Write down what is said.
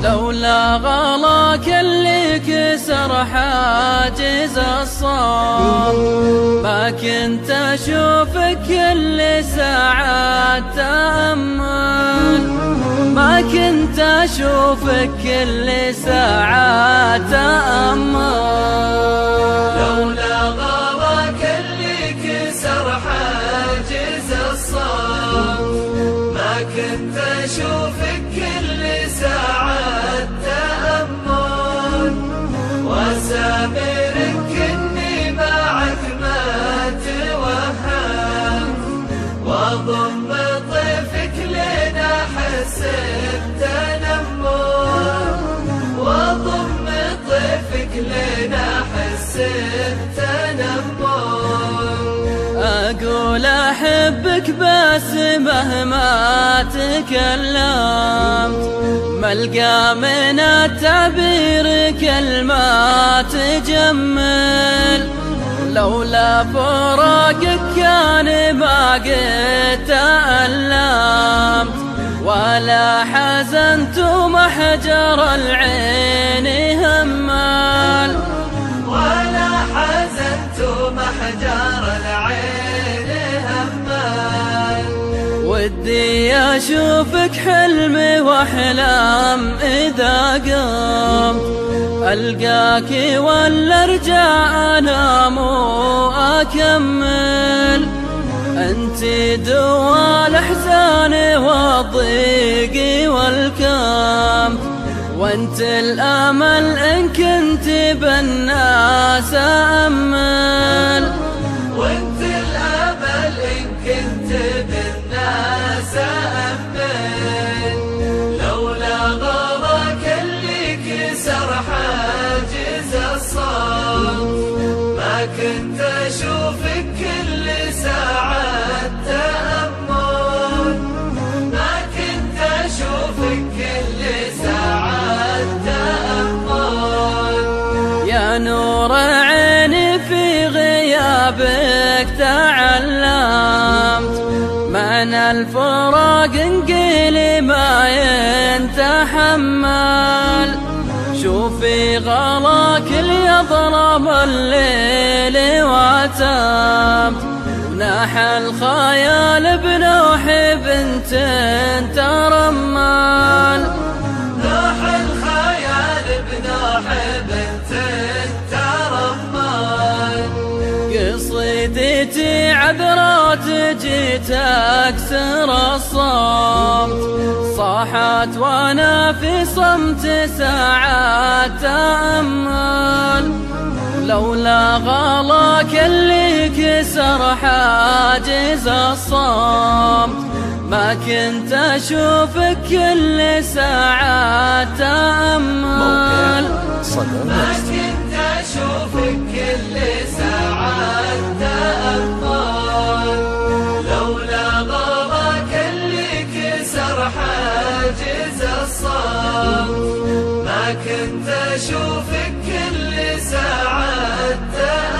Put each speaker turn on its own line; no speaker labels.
لولا غلاك اللي كسر حاجز الصوم ما كنت أشوفك كل ساعة تأمل، ما كنت أشوفك كل ساعة تأمل.
لولا غلاك اللي كسر حاجز الصوم ما كنت أشوفك كل ساعة تأمل، وسامرك إني معك ما توهم، وضم طيفك لنا حس التنمر، وضم طيفك لنا حس التنمر.
أقول أحبك بس مهما تكلمت ملقى من التعبير كلمات تجمل، لولا فراقك كان ما قد تألمت ولا حزنت محجر العين همل،
ولا حزنت محجر العين همل.
ودي أشوفك حلمي وأحلام إذا قمت ألقاك ولا أرجع أنام وأكمل، أنت دوا الأحزان والضيق والكم، وأنت الأمل إن كنت بالناس أأمل،
وأنت الأمل إن كنت بالناس أأمل. لولا غلاك اللي كسر حاجز الصوم ما كنت أشوفك كل ساعة تأمل، ما كنت أشوفك كل ساعة تأمل.
يا نور عيني في غيابك تعلمت معنى الفراق انقلي ما ينتحمل، شوفي غلاك اللي يضرب الليل واتمت، وناح الخيال بنوح بنت ترمل،
نوح الخيال بنوح بنت ترمل.
قصيدتي عذرات جيت أكسر الصمت، صاحت وانا في صمت ساعات تأمل، لولا غلاك اللي كسر حاجز الصمت ما كنت أشوفك كل ساعة تأمل،
ما كنت أشوفك كل ساعة تأمل. لولا غلاك اللي كسر حاجز الصمت ما كنت أشوفك كل ساعة تأمل.